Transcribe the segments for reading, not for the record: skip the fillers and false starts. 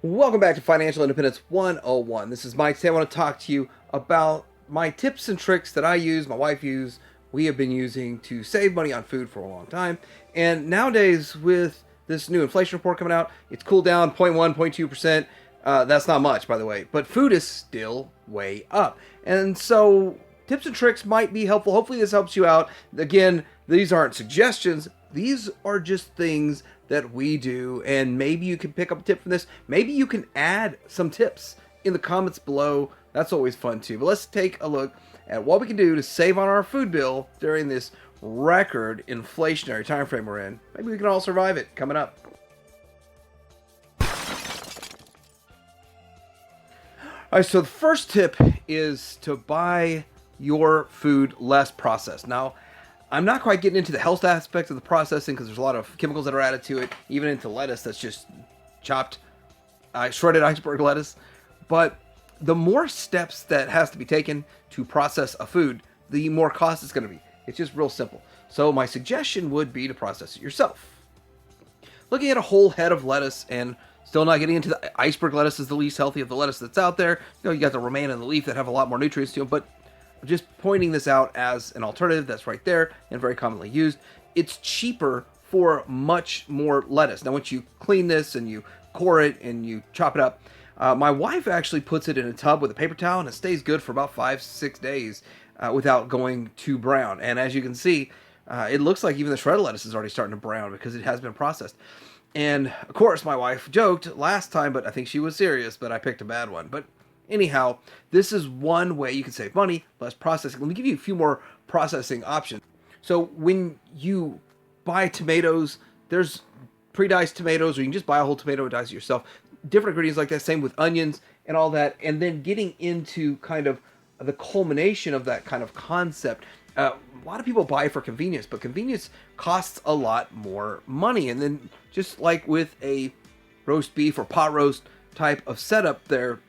Welcome back to Financial Independence 101. This is Mike. Today I want to talk to you about my tips and tricks that I use, my wife use, we have been using to save money on food for a long time. And nowadays, with this new inflation report coming out, it's cooled down 0.1, 0.2%. That's not much, by the way, but food is still way up. And so tips and tricks might be helpful. Hopefully this helps you out. Again, these aren't suggestions. These are just things that we do, and maybe you can pick up a tip from this. Maybe you can add some tips in the comments below. That's always fun too. But let's take a look at what we can do to save on our food bill during this record inflationary time frame we're in. Maybe we can all survive it. Coming up. All right, so the first tip is to buy your food less processed. Now, I'm not quite getting into the health aspect of the processing because there's a lot of chemicals that are added to it, even into lettuce that's just chopped, shredded iceberg lettuce. But the more steps that has to be taken to process a food, the more cost it's going to be. It's just real simple. So my suggestion would be to process it yourself. Looking at a whole head of lettuce and still not getting into the iceberg lettuce is the least healthy of the lettuce that's out there. You got the romaine and the leaf that have a lot more nutrients to them, but just pointing this out as an alternative that's right there and very commonly used. It's cheaper for much more lettuce. Now, once you clean this and you core it and you chop it up, my wife actually puts it in a tub with a paper towel and it stays good for about 5-6 days without going too brown. And as you can see, it looks like even the shredded lettuce is already starting to brown because it has been processed. And of course, my wife joked last time, but I think she was serious, but I picked a bad one. But anyhow, this is one way you can save money, less processing. Let me give you a few more processing options. So when you buy tomatoes, there's pre-diced tomatoes, or you can just buy a whole tomato and dice it yourself. Different ingredients like that, same with onions and all that. And then getting into kind of the culmination of that kind of concept. A lot of people buy for convenience, but convenience costs a lot more money. And then just like with a roast beef or pot roast type of setup there,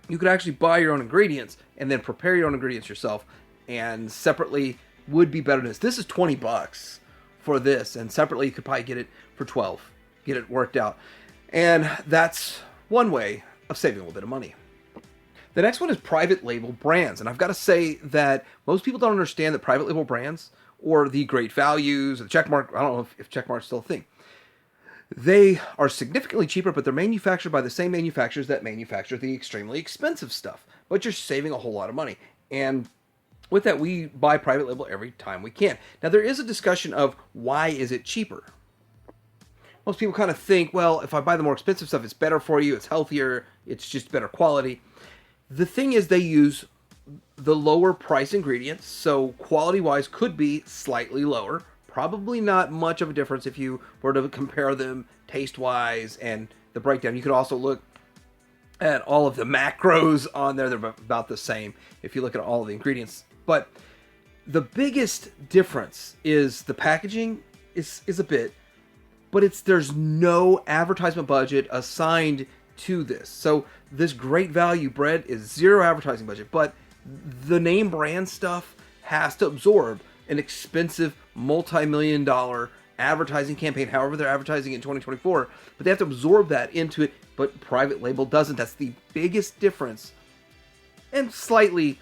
you could actually buy your own ingredients and then prepare your own ingredients yourself, and separately would be better than this. This is $20 for this, and separately you could probably get it for 12. Get it worked out. And that's one way of saving a little bit of money. The next one is private label brands. And I've got to say that most people don't understand that private label brands or the great values or the checkmark, I don't know if checkmark's still a thing. They are significantly cheaper, but they're manufactured by the same manufacturers that manufacture the extremely expensive stuff. But you're saving a whole lot of money. And with that, we buy private label every time we can. Now, there is a discussion of why is it cheaper? Most people kind of think, well, if I buy the more expensive stuff, it's better for you, it's healthier, it's just better quality. The thing is, they use the lower price ingredients, so quality-wise could be slightly lower. Probably not much of a difference if you were to compare them taste-wise and the breakdown. You could also look at all of the macros on there. They're about the same if you look at all of the ingredients. But the biggest difference is the packaging is a bit, but there's no advertisement budget assigned to this. So this great value bread is zero advertising budget, but the name brand stuff has to absorb an expensive multi-million dollar advertising campaign, however they're advertising in 2024, but they have to absorb that into it, but private label doesn't. That's the biggest difference, and slightly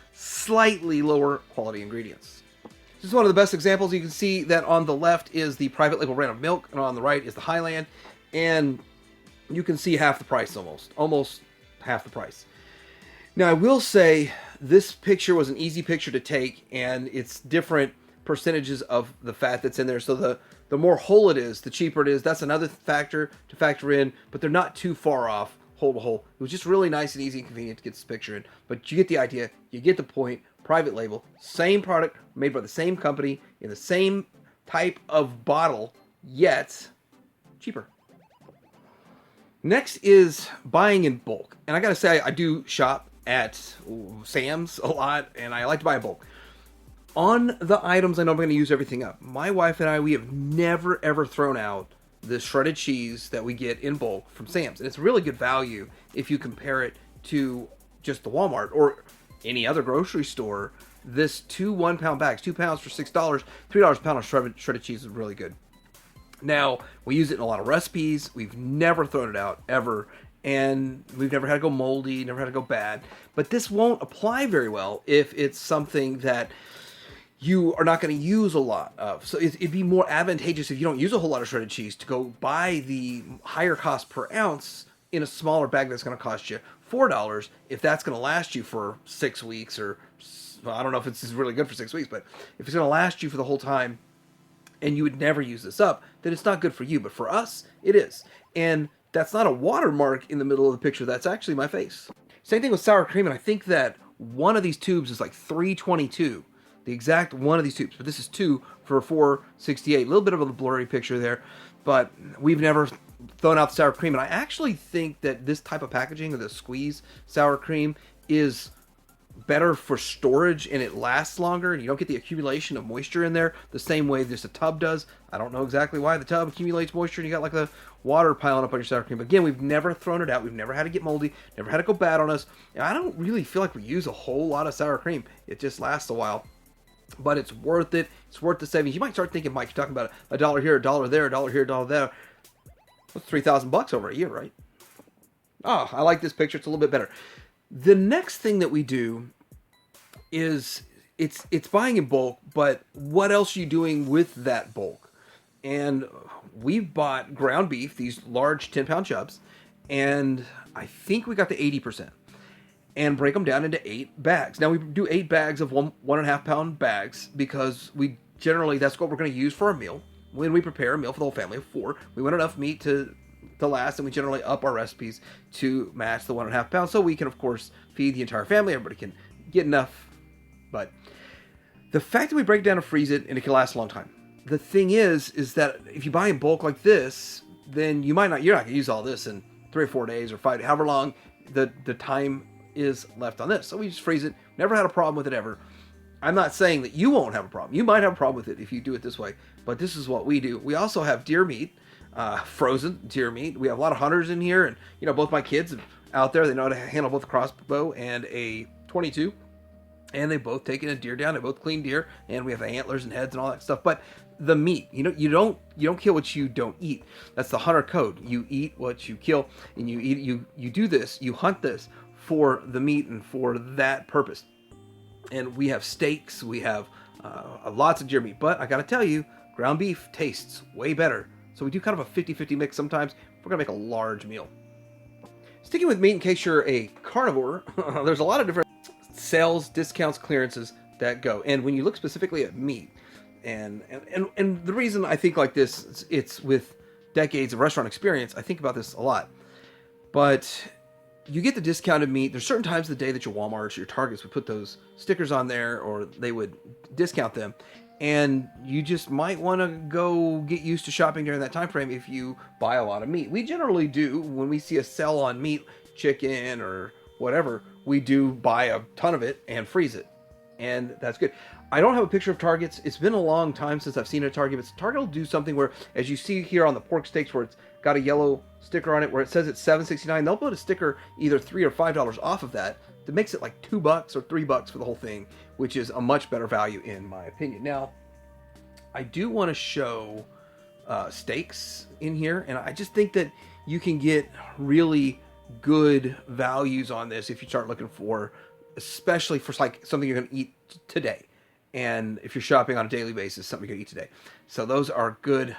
lower quality ingredients. This is one of the best examples. You can see that on the left is the private label brand of milk, and on the right is the Highland, and you can see half the price almost half the price. Now, I will say this picture was an easy picture to take, and it's different percentages of the fat that's in there. So the more whole it is, the cheaper it is. That's another factor to factor in, but they're not too far off whole to whole. It was just really nice and easy and convenient to get this picture in. But you get the idea. You get the point. Private label, same product, made by the same company, in the same type of bottle, yet cheaper. Next is buying in bulk. And I gotta say, I do shop at Sam's a lot, and I like to buy in bulk. On the items I know I'm going to use everything up, my wife and I, we have never ever thrown out the shredded cheese that we get in bulk from Sam's. And it's really good value if you compare it to just the Walmart or any other grocery store. This 2 1-pound bags, 2 pounds for $6, $3 a pound of shredded cheese is really good. Now, we use it in a lot of recipes. We've never thrown it out, ever. and we've never had to go moldy, never had to go bad. But this won't apply very well if it's something that you are not going to use a lot of. So it'd be more advantageous if you don't use a whole lot of shredded cheese to go buy the higher cost per ounce in a smaller bag that's going to cost you $4 if that's going to last you for 6 weeks, or well, I don't know if it's really good for 6 weeks, but if it's going to last you for the whole time and you would never use this up, then it's not good for you. But for us, it is. And that's not a watermark in the middle of the picture. That's actually my face. Same thing with sour cream, and I think that one of these tubes is like $3.22. The exact one of these tubes, but this is 2 for $4.68. A little bit of a blurry picture there, but we've never thrown out the sour cream. And I actually think that this type of packaging of the squeeze sour cream is better for storage, and it lasts longer, and you don't get the accumulation of moisture in there the same way just a tub does. I don't know exactly why the tub accumulates moisture and you got like the water piling up on your sour cream. But again, we've never thrown it out. We've never had to get moldy, never had to go bad on us. And I don't really feel like we use a whole lot of sour cream. It just lasts a while. But it's worth it. It's worth the savings. You might start thinking, Mike, you're talking about $1 here, $1 there, $1 here, $1 there. That's $3,000 over a year, right? Oh, I like this picture. It's a little bit better. The next thing that we do is it's buying in bulk, but what else are you doing with that bulk? And we've bought ground beef, these large 10-pound chubs, and I think we got to 80%. And break them down into 8 bags. Now we do 8 bags of 1.5 pound bags because we generally, that's what we're going to use for a meal. When we prepare a meal for the whole family of 4, we want enough meat to last, and we generally up our recipes to match the 1.5 pounds, so we can of course feed the entire family. Everybody can get enough. But the fact that we break it down and freeze it, and it can last a long time. The thing is that if you buy in bulk like this, then you're not going to use all this in 3 or 4 days or 5, however long the time is left on this. So we just freeze it. Never had a problem with it ever. I'm not saying that you won't have a problem. You might have a problem with it if you do it this way, but this is what we do. We also have deer meat, frozen deer meat. We have a lot of hunters in here, and both my kids out there, they know how to handle both a crossbow and a 22, and they both taken a deer down. They both clean deer, and we have the antlers and heads and all that stuff. But the meat, you don't kill what you don't eat. That's the hunter code. You eat what you kill, and you do this. You hunt this for the meat and for that purpose. And we have steaks, we have lots of deer meat, but I gotta tell you, ground beef tastes way better. So we do kind of a 50-50 mix sometimes. We're gonna make a large meal. Sticking with meat, in case you're a carnivore, there's a lot of different sales, discounts, clearances that go. And when you look specifically at meat, and the reason I think like this, it's with decades of restaurant experience, I think about this a lot. But you get the discounted meat. There's certain times of the day that your Walmarts, your Targets would put those stickers on there, or they would discount them. And you just might want to go get used to shopping during that time frame if you buy a lot of meat. We generally do. When we see a sell on meat, chicken or whatever, we do buy a ton of it and freeze it. And that's good. I don't have a picture of Targets. It's been a long time since I've seen a Target. But Target will do something where, as you see here on the pork steaks, where it's got a yellow sticker on it where it says it's $7.69, they'll put a sticker either $3 or $5 off of that makes it like $2 or $3 for the whole thing, which is a much better value in my opinion. Now, I do want to show steaks in here, and I just think that you can get really good values on this if you start looking for, especially for like something you're going to eat today, and if you're shopping on a daily basis, something you're going to eat today. So those are good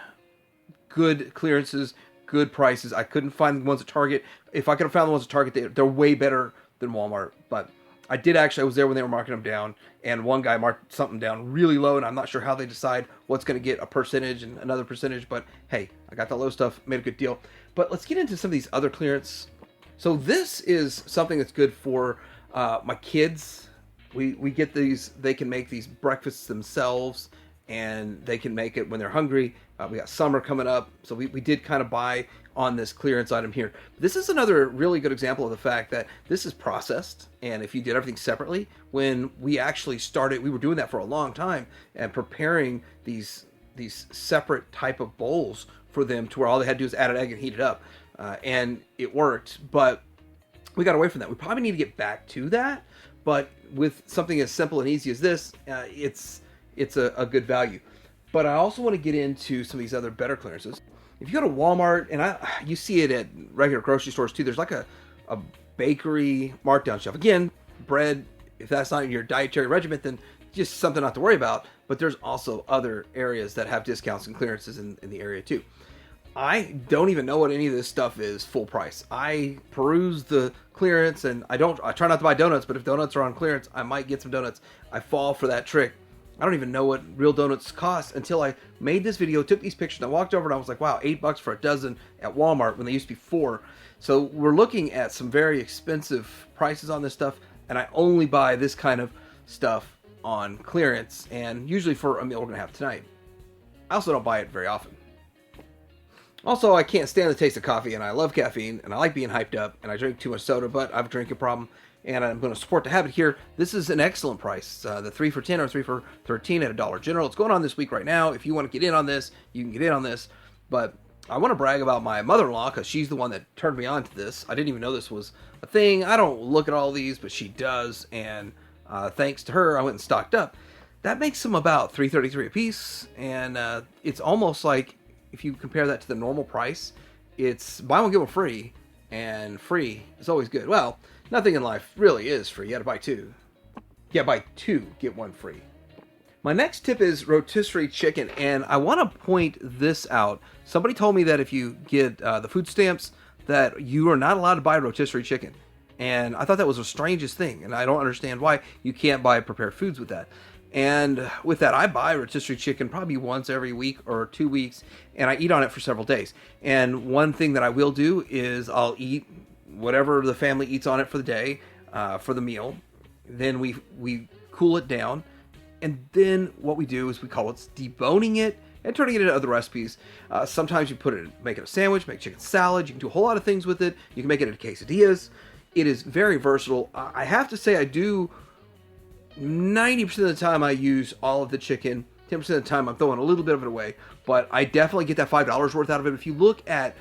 clearances, good prices. I couldn't find the ones at Target. If I could have found the ones at Target, they're way better than Walmart. But I was there when they were marking them down, and one guy marked something down really low, and I'm not sure how they decide what's going to get a percentage and another percentage, but hey, I got the low stuff, made a good deal. But let's get into some of these other clearance. So this is something that's good for my kids. We get these, they can make these breakfasts themselves, and they can make it when they're hungry. We got summer coming up, so we did kind of buy on this clearance item here. This is another really good example of the fact that this is processed, and if you did everything separately, when we actually started, we were doing that for a long time and preparing these separate type of bowls for them to where all they had to do is add an egg and heat it up, and it worked. But we got away from that. We probably need to get back to that, but with something as simple and easy as this, it's a good value. But I also want to get into some of these other better clearances. if you go to Walmart, and you see it at regular grocery stores too, there's like a bakery markdown shelf. Again, bread, if that's not in your dietary regimen, then just something not to worry about. But there's also other areas that have discounts and clearances in the area too. I don't even know what any of this stuff is full price. I peruse the clearance, and I try not to buy donuts, but if donuts are on clearance, I might get some donuts. I fall for that trick. I don't even know what real donuts cost until I made this video, took these pictures, and I walked over and I was like, wow, $8 for a dozen at Walmart when they used to be $4. So we're looking at some very expensive prices on this stuff, and I only buy this kind of stuff on clearance, and usually for a meal we're going to have tonight. I also don't buy it very often. Also, I can't stand the taste of coffee, and I love caffeine, and I like being hyped up, and I drink too much soda, but I have a drinking problem, and I'm going to support the habit here. This is an excellent price. The 3 for $10 or 3 for $13 at Dollar General. It's going on this week right now. If you want to get in on this, you can get in on this. But I want to brag about my mother-in-law, because she's the one that turned me on to this. I didn't even know this was a thing. I don't look at all these, but she does, and thanks to her, I went and stocked up. That makes them about $3.33 a piece, and it's almost like, if you compare that to the normal price, it's buy one, get one free, and free is always good. Well, nothing in life really is free. You gotta buy two. Yeah, buy two, get one free. My next tip is rotisserie chicken, and I want to point this out. Somebody told me that if you get the food stamps, that you are not allowed to buy rotisserie chicken. And I thought that was the strangest thing, and I don't understand why you can't buy prepared foods with that. And with that, I buy rotisserie chicken probably once every week or 2 weeks, and I eat on it for several days. And one thing that I will do is I'll eat whatever the family eats on it for the day, for the meal. Then we cool it down, and then what we do is we call it deboning it and turning it into other recipes. Sometimes you make it a sandwich, make chicken salad. You can do a whole lot of things with it. You can make it into quesadillas. It is very versatile. I have to say I do 90% of the time I use all of the chicken. 10% of the time I'm throwing a little bit of it away. But I definitely get that $5 worth out of it. If you look at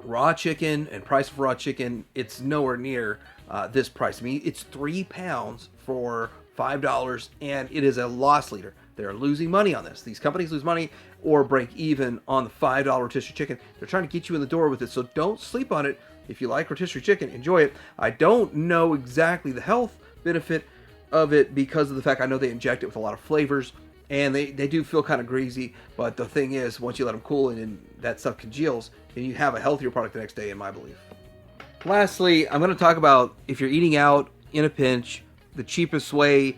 raw chicken and price of raw chicken, it's nowhere near this price. I mean, it's 3 pounds for $5, and it is a loss leader. They're losing money on this. These companies lose money or break even on the $5 rotisserie chicken. They're trying to get you in the door with it, so don't sleep on it. If you like rotisserie chicken, enjoy it. I don't know exactly the health benefit of it because of the fact I know they inject it with a lot of flavors, and they do feel kind of greasy, but the thing is, once you let them cool and that stuff congeals, then you have a healthier product the next day, in my belief. Lastly, I'm going to talk about, if you're eating out in a pinch, the cheapest way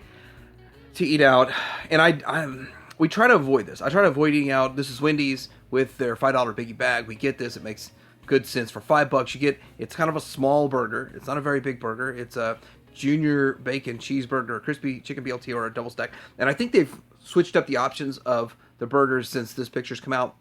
to eat out, and we try to avoid this. I try to avoid eating out. This is Wendy's with their $5 biggie bag. We get this. It makes good sense. For $5, it's kind of a small burger. It's not a very big burger. It's a junior bacon cheeseburger, a crispy chicken BLT, or a double stack. And I think they've switched up the options of the burgers since this picture's come out.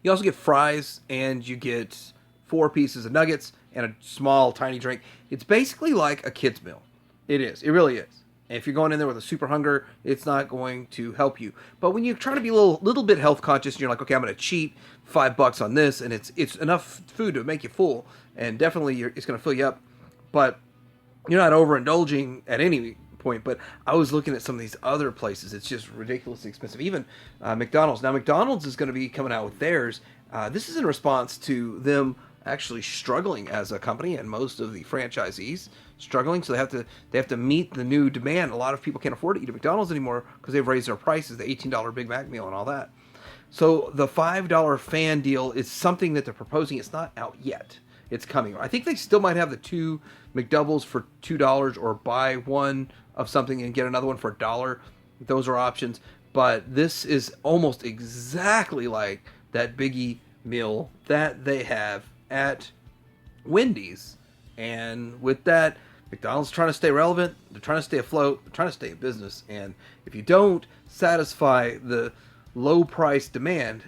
You also get fries, and you get 4 pieces of nuggets and a small, tiny drink. It's basically like a kid's meal. It is. It really is. And if you're going in there with a super hunger, it's not going to help you. But when you're trying to be a little bit health conscious, and you're like, okay, I'm going to cheat $5 on this, and it's enough food to make you full, and definitely it's going to fill you up. But you're not overindulging at any point. But I was looking at some of these other places. It's just ridiculously expensive. Even McDonald's. Now, McDonald's is going to be coming out with theirs. This is in response to them actually struggling as a company, and most of the franchisees struggling, so they have to meet the new demand. A lot of people can't afford to eat at McDonald's anymore because they've raised their prices, the $18 Big Mac meal and all that. So the $5 fan deal is something that they're proposing. It's not out yet. It's coming. I think they still might have the 2 McDoubles for $2, or buy one of something and get another one for $1. Those are options. But this is almost exactly like that biggie meal that they have at Wendy's. And with that, McDonald's trying to stay relevant. They're trying to stay afloat. They're trying to stay in business. And if you don't satisfy the low price demand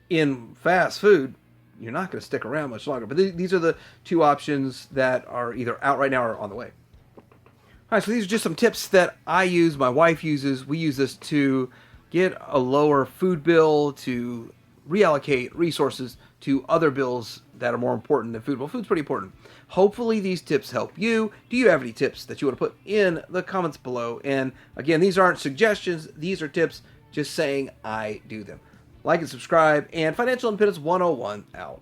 in fast food, you're not going to stick around much longer. But these are the 2 options that are either out right now or on the way. All right, so these are just some tips that I use, my wife uses. We use this to get a lower food bill, to reallocate resources to other bills that are more important than food. Well, food's pretty important. Hopefully these tips help you. Do you have any tips that you want to put in the comments below? And again, these aren't suggestions. These are tips, just saying I do them. like and subscribe, and Financial Independence 101 out.